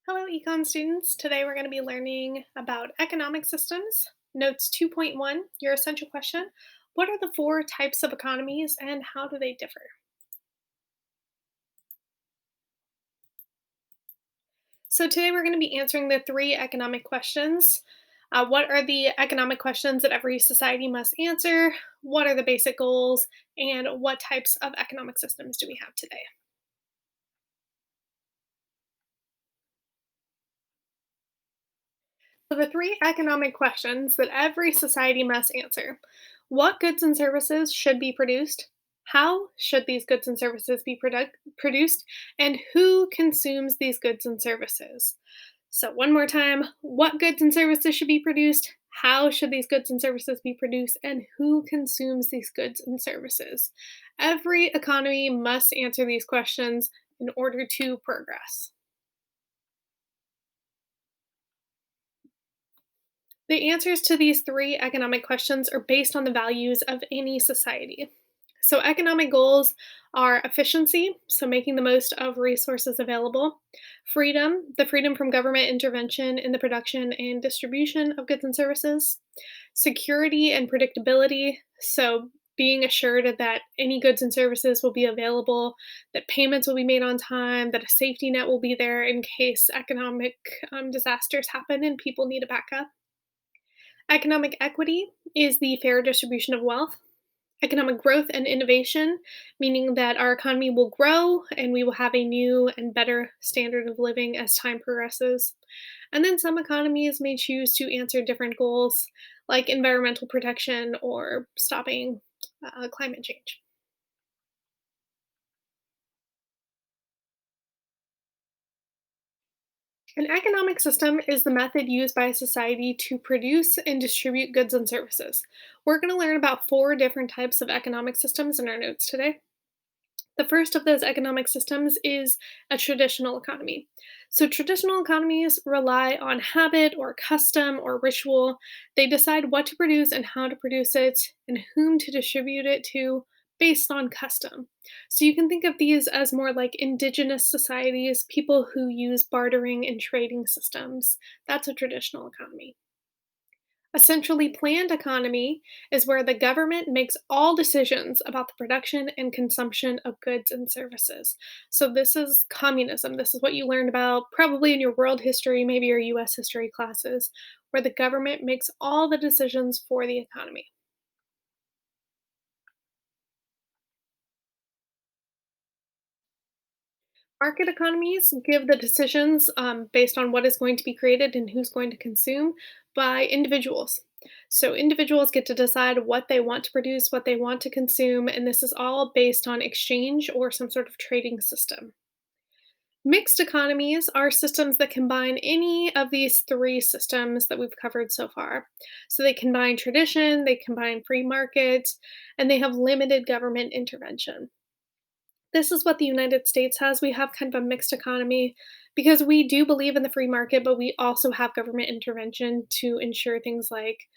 Hello, Econ students. Today we're going to be learning about economic systems. Notes 2.1, your essential question. What are the four types of economies and how do they differ? So today we're going to be answering the three economic questions. What are the economic questions that every society must answer? What are the basic goals? And what types of economic systems do we have today? So, the three economic questions that every society must answer: what goods and services should be produced? How should these goods and services be produced? And who consumes these goods and services? So, one more time: what goods and services should be produced? How should these goods and services be produced? And who consumes these goods and services? Every economy must answer these questions in order to progress. The answers to these three economic questions are based on the values of any society. So, economic goals are efficiency, so making the most of resources available; freedom, the freedom from government intervention in the production and distribution of goods and services; security and predictability, so being assured that any goods and services will be available, that payments will be made on time, that a safety net will be there in case economic disasters happen and people need a backup. Economic equity is the fair distribution of wealth. Economic growth and innovation, meaning that our economy will grow and we will have a new and better standard of living as time progresses. And then some economies may choose to answer different goals, like environmental protection or stopping climate change. An economic system is the method used by a society to produce and distribute goods and services. We're going to learn about four different types of economic systems in our notes today. The first of those economic systems is a traditional economy. So, traditional economies rely on habit or custom or ritual. They decide what to produce and how to produce it and whom to distribute it to based on custom. So, you can think of these as more like indigenous societies, people who use bartering and trading systems. That's a traditional economy. A centrally planned economy is where the government makes all decisions about the production and consumption of goods and services. So, this is communism. This is what you learned about probably in your world history, maybe your US history classes, where the government makes all the decisions for the economy. Market economies give the decisions based on what is going to be created and who's going to consume by individuals. So, individuals get to decide what they want to produce, what they want to consume, and this is all based on exchange or some sort of trading system. Mixed economies are systems that combine any of these three systems that we've covered so far. So, they combine tradition, they combine free market, and they have limited government intervention. This is what the United States has. We have kind of a mixed economy because we do believe in the free market, but we also have government intervention to ensure things like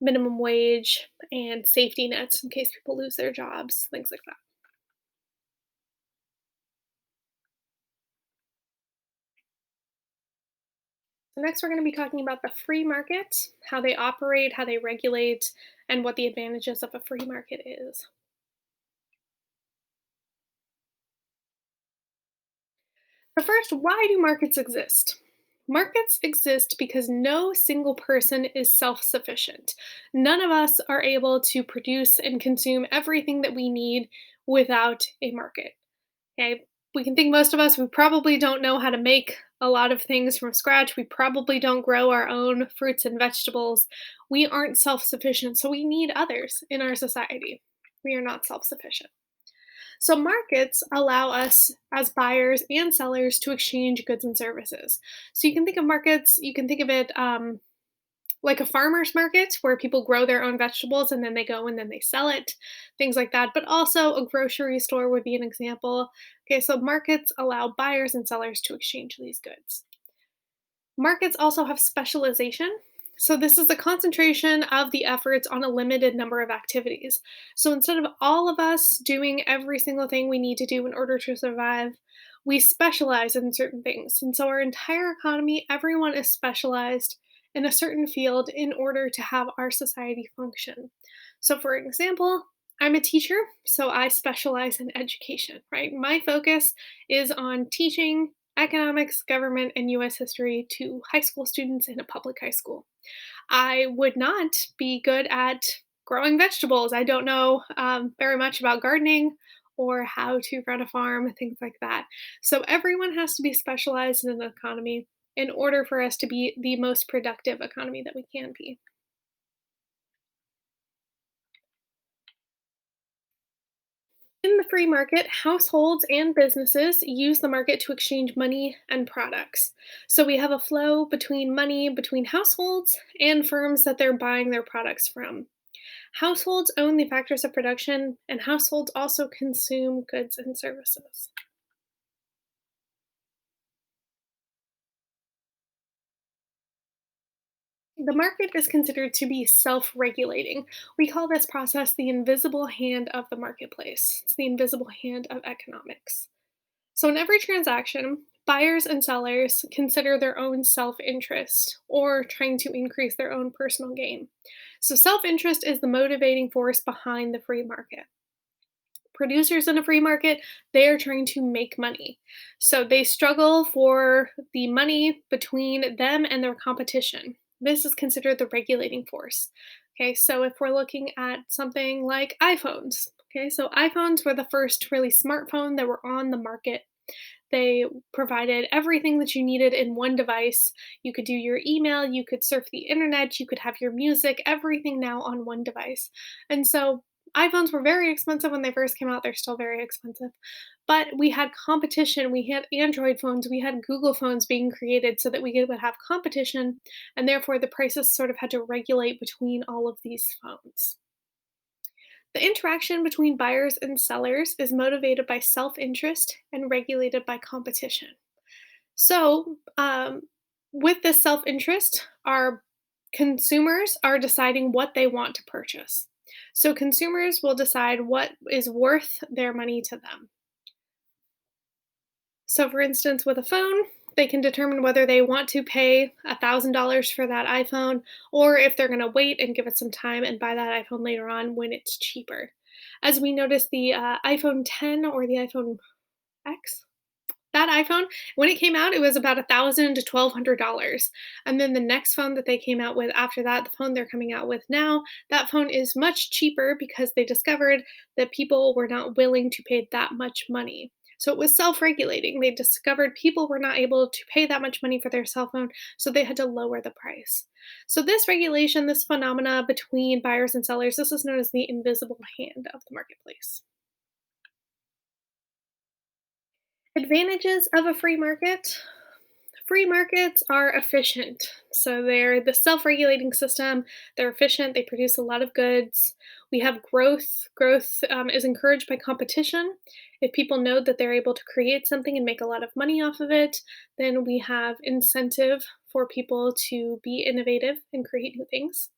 minimum wage and safety nets in case people lose their jobs, things like that. So, next, we're going to be talking about the free market, how they operate, how they regulate, and what the advantages of a free market is. But first, why do markets exist? Markets exist because no single person is self sufficient. None of us are able to produce and consume everything that we need without a market. Okay, we can think most of us, we probably don't know how to make a lot of things from scratch. We probably don't grow our own fruits and vegetables. We aren't self sufficient, so we need others in our society. We are not self sufficient. So, markets allow us as buyers and sellers to exchange goods and services. So, you can think of markets, you can think of it like a farmer's market where people grow their own vegetables and then they go and then they sell it, things like that. But also, a grocery store would be an example. Okay, so markets allow buyers and sellers to exchange these goods. Markets also have specialization. So, this is a concentration of the efforts on a limited number of activities. So, instead of all of us doing every single thing we need to do in order to survive, We specialize in certain things. And so our entire economy, everyone is specialized in a certain field in order to have our society function. So, for example, I'm a teacher, so I specialize in education, right? My focus is on teaching economics, government, and US history to high school students in a public high school. I would not be good at growing vegetables. I don't know very much about gardening or how to run a farm, things like that. So everyone has to be specialized in an economy in order for us to be the most productive economy that we can be. In the free market, households and businesses use the market to exchange money and products. So we have a flow between money between households and firms that they're buying their products from. Households own the factors of production, and households also consume goods and services. The market is considered to be self regulating. We call this process the invisible hand of the marketplace. It's the invisible hand of economics. So, in every transaction, buyers and sellers consider their own self interest or trying to increase their own personal gain. So, self interest is the motivating force behind the free market. Producers in a free market, they are trying to make money. So they struggle for the money between them and their competition. This is considered the regulating force. Okay, so if we're looking at something like iPhones, okay, so iPhones were the first really smartphone that were on the market. They provided everything that you needed in one device. You could do your email, you could surf the internet, you could have your music, everything now on one device. And so iPhones were very expensive when they first came out. They're still very expensive. But we had competition. We had Android phones. We had Google phones being created so that would have competition. And therefore, the prices sort of had to regulate between all of these phones. The interaction between buyers and sellers is motivated by self interest and regulated by competition. So, with this self interest, our consumers are deciding what they want to purchase. So, consumers will decide what is worth their money to them. So, for instance, with a phone, they can determine whether they want to pay $1,000 for that iPhone or if they're going to wait and give it some time and buy that iPhone later on when it's cheaper. As we noticed, the iPhone 10 or the iPhone X, that iPhone, when it came out, it was about 1,000 to $1,200, and then the next phone that they came out with after that, the phone they're coming out with now, that phone is much cheaper because they discovered that people were not willing to pay that much money. So it was self-regulating. They discovered people were not able to pay that much money for their cell phone, so they had to lower the price. So this regulation, this phenomena between buyers and sellers, this is known as the invisible hand of the marketplace. Advantages of a free market. Free markets are efficient. So they're the self regulating system. They're efficient. They produce a lot of goods. We have growth. Growth is encouraged by competition. If people know that they're able to create something and make a lot of money off of it, then we have incentive for people to be innovative and create new things.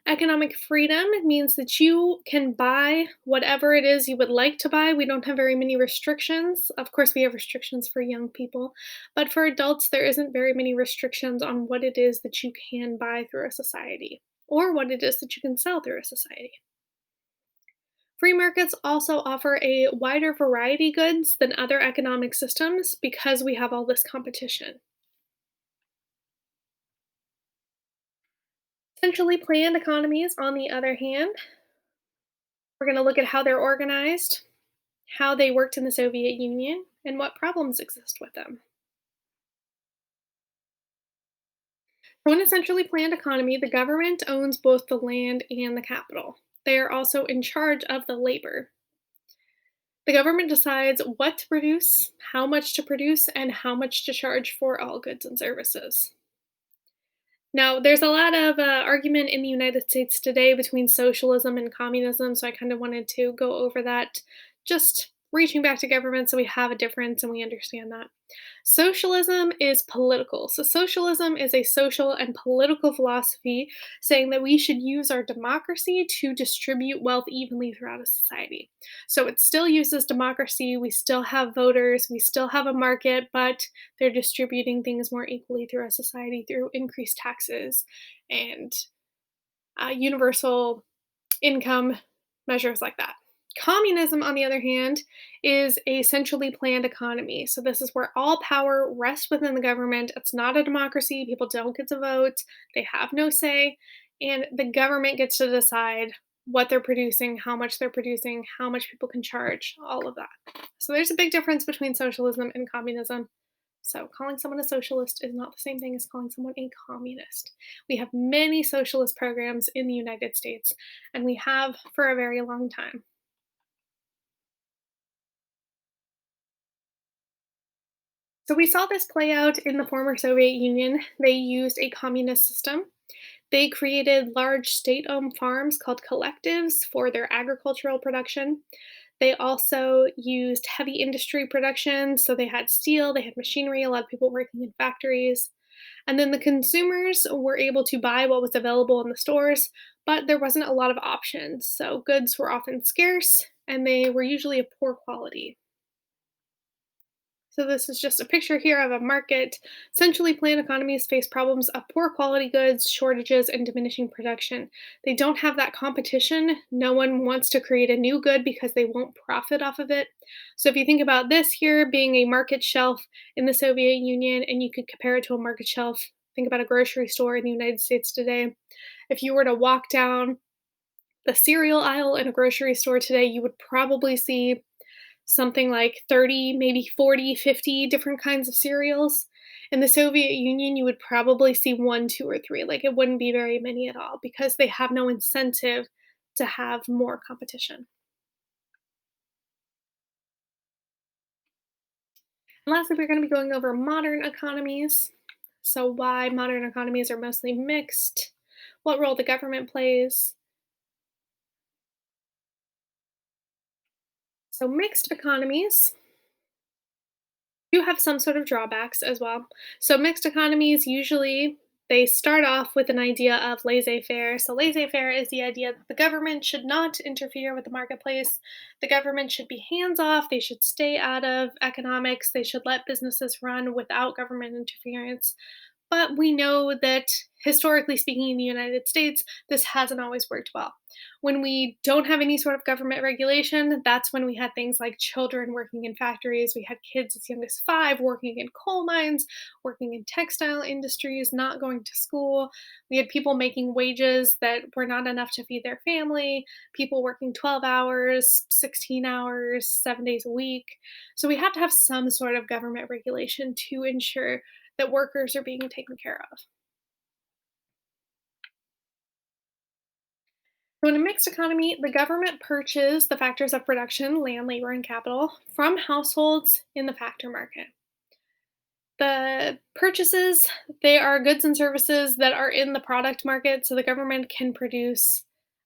Economic freedom means that you can buy whatever it is you would like to buy. We don't have very many restrictions. Of course, we have restrictions for young people, but for adults, there isn't very many restrictions on what it is that you can buy through a society or what it is that you can sell through a society. Free markets also offer a wider variety goods than other economic systems because we have all this competition. Centrally planned economies, on the other hand, we're going to look at how they're organized, how they worked in the Soviet Union, and what problems exist with them. So, in a centrally planned economy, the government owns both the land and the capital. They are also in charge of the labor. The government decides what to produce, how much to produce, and how much to charge for all goods and services. Now, there's a lot of argument in the United States today between socialism and communism, so I kind of wanted to go over that just reaching back to government so we have a difference and we understand that. Socialism is political. So, socialism is a social and political philosophy saying that we should use our democracy to distribute wealth evenly throughout a society. So, it still uses democracy. We still have voters. We still have a market, but they're distributing things more equally through our society through increased taxes and universal income measures like that. Communism, on the other hand, is a centrally planned economy. So, this is where all power rests within the government. It's not a democracy. People don't get to vote, they have no say. And the government gets to decide what they're producing, how much they're producing, how much people can charge, all of that. So, there's a big difference between socialism and communism. So, calling someone a socialist is not the same thing as calling someone a communist. We have many socialist programs in the United States, and we have for a very long time. So, we saw this play out in the former Soviet Union. They used a communist system. They created large state owned farms called collectives for their agricultural production. They also used heavy industry production. So, they had steel, they had machinery, a lot of people working in factories. And then the consumers were able to buy what was available in the stores, but there wasn't a lot of options. So goods were often scarce and they were usually of poor quality. So this is just a picture here of a market. Centrally planned economies face problems of poor quality goods, shortages, and diminishing production. They don't have that competition. No one wants to create a new good because they won't profit off of it. So if you think about this here being a market shelf in the Soviet Union and you could compare it to a market shelf, think about a grocery store in the United States today. If you were to walk down the cereal aisle in a grocery store today, you would probably see something like 30, maybe 40, 50 different kinds of cereals. In the Soviet Union, you would probably see one, two, or three. Like it wouldn't be very many at all because they have no incentive to have more competition. And lastly, we're going to be going over modern economies. So, why modern economies are mostly mixed, what role the government plays. So, mixed economies do have some sort of drawbacks as well. So mixed economies usually they start off with an idea of laissez-faire. So laissez-faire is the idea that the government should not interfere with the marketplace. The government should be hands off. They should stay out of economics. They should let businesses run without government interference. But we know that historically speaking in the United States, this hasn't always worked well. When we don't have any sort of government regulation, that's when we had things like children working in factories. We had kids as young as 5 working in coal mines, working in textile industries, not going to school. We had people making wages that were not enough to feed their family, people working 12 hours, 16 hours, 7 days a week. So we have to have some sort of government regulation to ensure that workers are being taken care of. So, in a mixed economy, the government purchases the factors of production, land, labor, and capital from households in the factor market. The purchases, they are goods and services that are in the product market, so the government can produce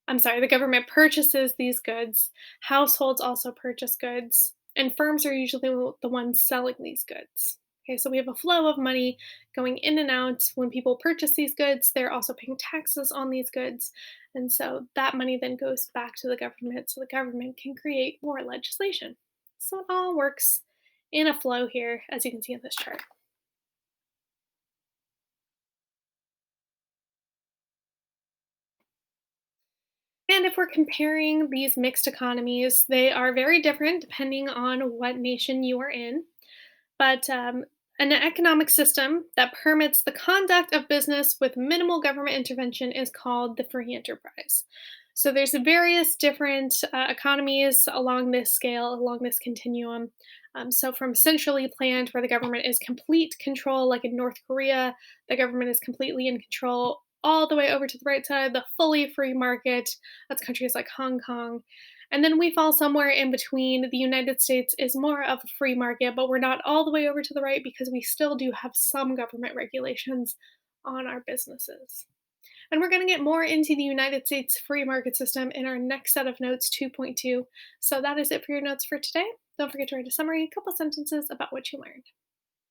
the government purchases these goods. Households also purchase goods, and firms are usually the ones selling these goods. Okay, so we have a flow of money going in and out. When people purchase these goods, they're also paying taxes on these goods. And so that money then goes back to the government so the government can create more legislation. So it all works in a flow here, as you can see in this chart. And if we're comparing these mixed economies, they are very different depending on what nation you are in. But an economic system that permits the conduct of business with minimal government intervention is called the free enterprise. So there's various different economies along this scale, along this continuum. So from centrally planned, where the government is complete control, like in North Korea, the government is completely in control, all the way over to the right side, the fully free market. That's countries like Hong Kong. And then we fall somewhere in between. The United States is more of a free market, but we're not all the way over to the right because we still do have some government regulations on our businesses. And we're going to get more into the United States free market system in our next set of notes 2.2. So that is it for your notes for today. Don't forget to write a summary, a couple sentences about what you learned.